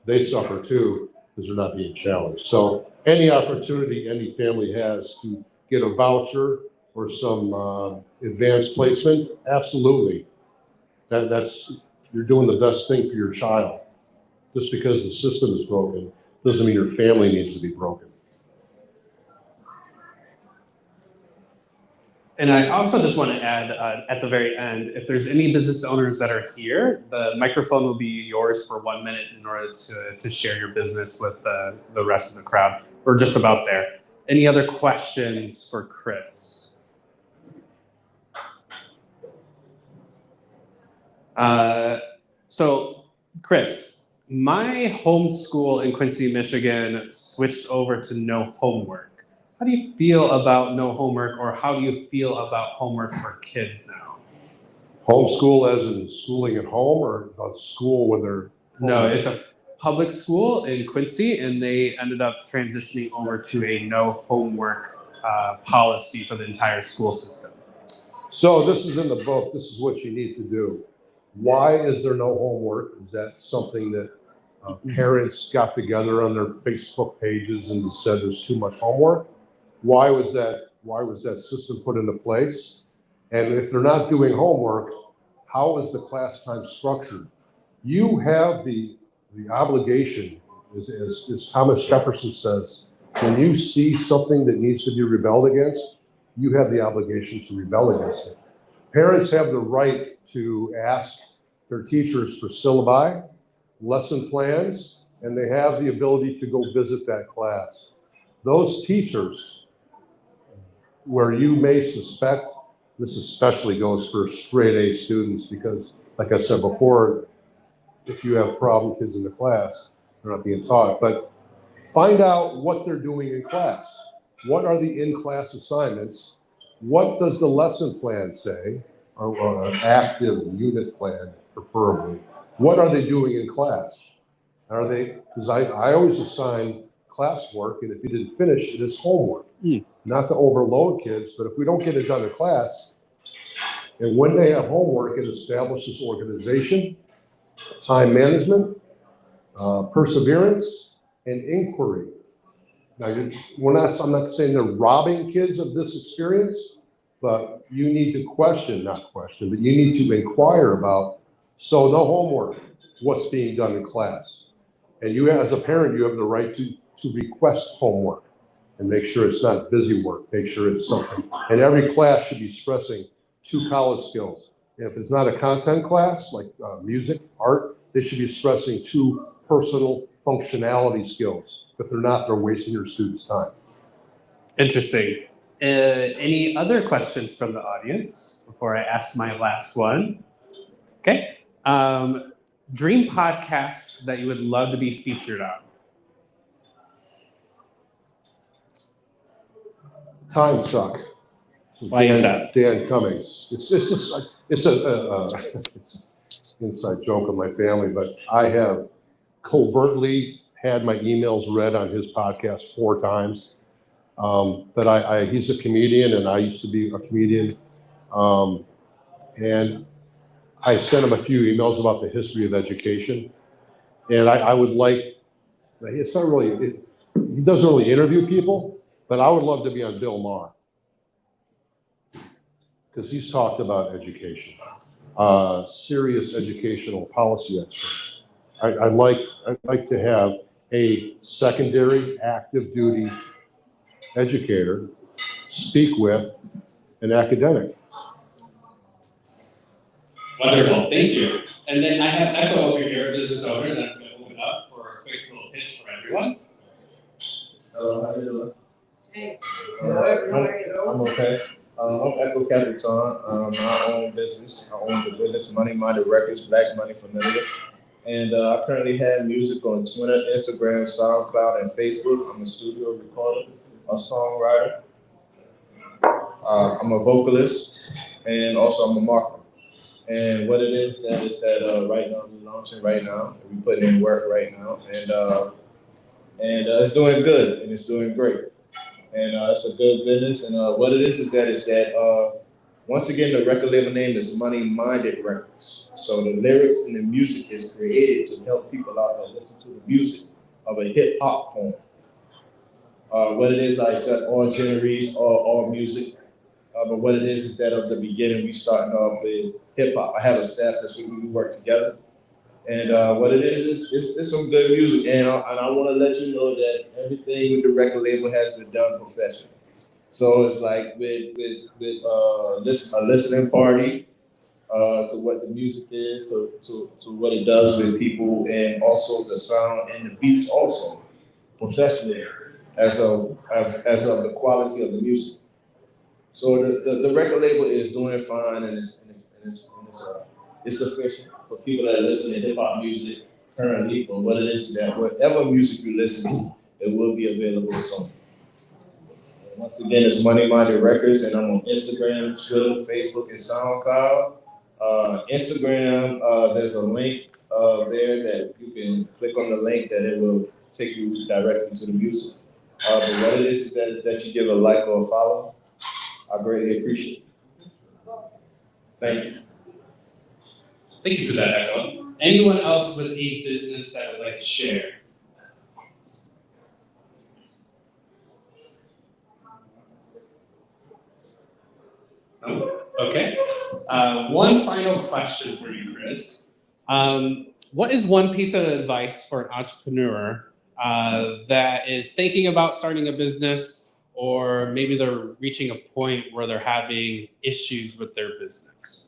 They suffer too, because they're not being challenged. So any opportunity any family has to get a voucher or some advanced placement, absolutely. You're doing the best thing for your child. Just because the system is broken doesn't mean your family needs to be broken. And I also just want to add at the very end, if there's any business owners that are here, the microphone will be yours for 1 minute in order to share your business with the rest of the crowd. We're just about there. Any other questions for Chris? So Chris, my home school in Quincy, Michigan switched over to no homework. How do you feel about no homework, or how do you feel about homework for kids now? Homeschool as in schooling at home, or a school where they're... No, it's a public school in Quincy, and they ended up transitioning over to a no homework policy for the entire school system. So this is in the book. This is what you need to do. Why is there no homework? Is that something that parents got together on their Facebook pages and said there's too much homework? Why was that system put into place? And if they're not doing homework, how is the class time structured? You have the obligation, as Thomas Jefferson says, when you see something that needs to be rebelled against, you have the obligation to rebel against it. Parents have the right to ask their teachers for syllabi, lesson plans, and they have the ability to go visit that class. Those teachers, where you may suspect, this especially goes for straight A students, because like I said before, if you have problem kids in the class, they're not being taught, but find out what they're doing in class. What are the in-class assignments? What does the lesson plan say, or an active unit plan, preferably? What are they doing in class? Are they, because I always assign classwork, and if you didn't finish, it is homework. Not to overload kids, but if we don't get it done in class, and when they have homework, it establishes organization, time management, perseverance, and inquiry. Now, I'm not saying they're robbing kids of this experience, but you need to but you need to inquire about, so no homework, what's being done in class? And you, as a parent, you have the right to request homework and make sure it's not busy work, make sure it's something. And every class should be stressing 2 college skills. If it's not a content class, like music, art, they should be stressing 2 personal functionality skills. If they're not, they're wasting your students' time. Interesting. Any other questions from the audience before I ask my last one? Okay. Dream podcast that you would love to be featured on? Time suck. Why is that? Dan Cummings. It's inside joke of my family, but I have covertly had my emails read on his podcast 4 times. But he's a comedian, and I used to be a comedian. And I sent him a few emails about the history of education. And I would like, it's not really, he doesn't really interview people, but I would love to be on Bill Maher, because he's talked about education, serious educational policy experts. I'd like to have a secondary active duty educator speak with an academic. Wonderful, thank you. And then I have Echo over here, a business owner, that I'm going to open up for a quick little pitch for everyone. Hello, how you doing? Hey. I'm okay. I'm Echo Capitan. I own business. I own the business Money Minded Records, Black Money Familiar. And I currently have music on Twitter, Instagram, SoundCloud, and Facebook. I'm a studio recorder, a songwriter. I'm a vocalist, and also I'm a marketer. And what it is that right now we're launching right now. We're putting in work right now, and it's doing good and it's doing great. And it's a good business. And what it is that once again, the record label name is Money Minded Records. So the lyrics and the music is created to help people out there listen to the music of a hip hop form. What it is, I said all genres, all music. But what it is that at the beginning, we starting off with hip hop. I have a staff that's with me, we work together. And what it is it's some good music. And I want to let you know that everything with the record label has been done professionally. So it's like with a listening party to what the music is, to what it does with people, and also the sound and the beats also professionally as of the quality of the music. So the record label is doing fine, and it's sufficient for people that listen to hip hop music currently. But what it is that whatever music you listen to, it will be available soon. Once again, it's Money Minded Records, and I'm on Instagram, Twitter, Facebook, and SoundCloud. Instagram, there's a link there that you can click on the link that it will take you directly to the music. But what it is that you give a like or a follow. I greatly appreciate it. Thank you. Thank you for that, Echo. Anyone else with a business that would like to share? No? Okay. One final question for you, Chris. What is one piece of advice for an entrepreneur that is thinking about starting a business, or maybe they're reaching a point where they're having issues with their business?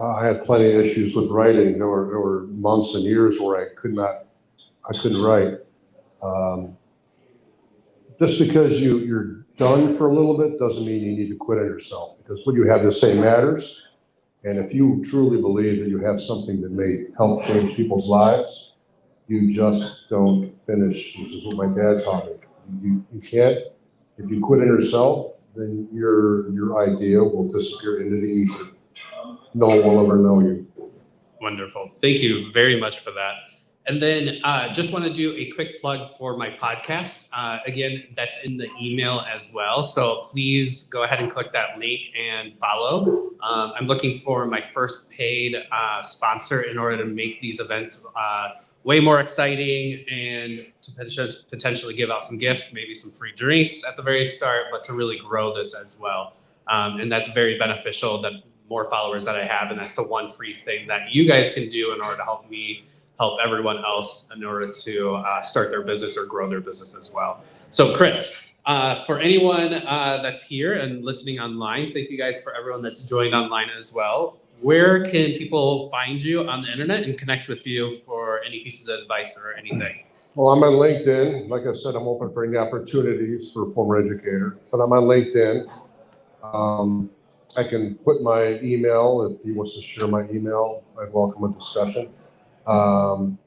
I had plenty of issues with writing. There were months and years where I couldn't write. Just because you're done for a little bit doesn't mean you need to quit on yourself, because what you have to say matters. And if you truly believe that you have something that may help change people's lives, you just don't finish, which is what my dad taught me. You can't. If you quit on yourself, then your idea will disappear into the ether. No one will ever know you. Wonderful. Thank you very much for that. And then just want to do a quick plug for my podcast. Again, that's in the email as well. So please go ahead and click that link and follow. I'm looking for my first paid sponsor in order to make these events way more exciting, and to potentially give out some gifts, maybe some free drinks at the very start, but to really grow this as well. And that's very beneficial, that more followers that I have, and that's the one free thing that you guys can do in order to help me help everyone else in order to start their business or grow their business as well. So Chris, for anyone that's here and listening online, thank you guys for everyone that's joined online as well. Where can people find you on the internet and connect with you for any pieces of advice or anything? Well, I'm on LinkedIn. Like I said, I'm open for any opportunities for a former educator, but I'm on LinkedIn. I can put my email if he wants to share my email. I'd welcome a discussion. And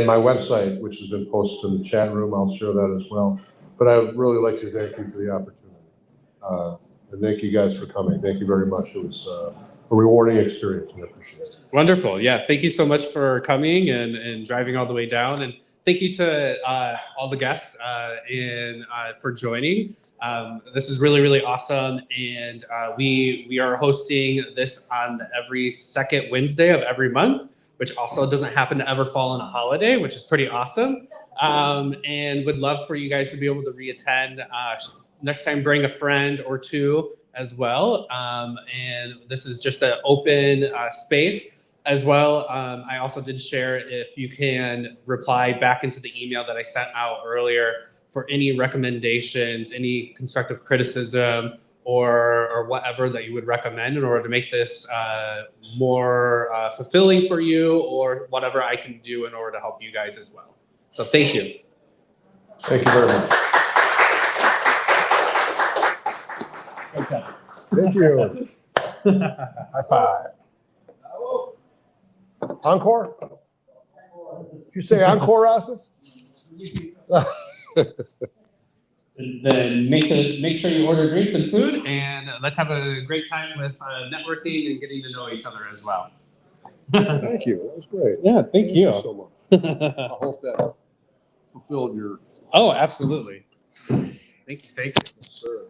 my website, which has been posted in the chat room, I'll share that as well. But I would really like to thank you for the opportunity. And thank you guys for coming. Thank you very much. It was a rewarding experience, and I appreciate it. Wonderful. Yeah. Thank you so much for coming and driving all the way down. And thank you to all the guests for joining. This is really, really awesome. And we are hosting this on every second Wednesday of every month, which also doesn't happen to ever fall on a holiday, which is pretty awesome. And would love for you guys to be able to reattend. Next time, bring a friend or two as well. And this is just an open space. As well, I also did share if you can reply back into the email that I sent out earlier for any recommendations, any constructive criticism, or whatever that you would recommend in order to make this more fulfilling for you, or whatever I can do in order to help you guys as well. So thank you. Thank you very much. Good job. Thank you. High five. Encore? Did you say encore, Asa? Then make sure you order drinks and food, and let's have a great time with networking and getting to know each other as well. Thank you. That was great. Yeah, thank you. So much. I hope that fulfilled your. Oh, absolutely. Thank you. Yes, sir.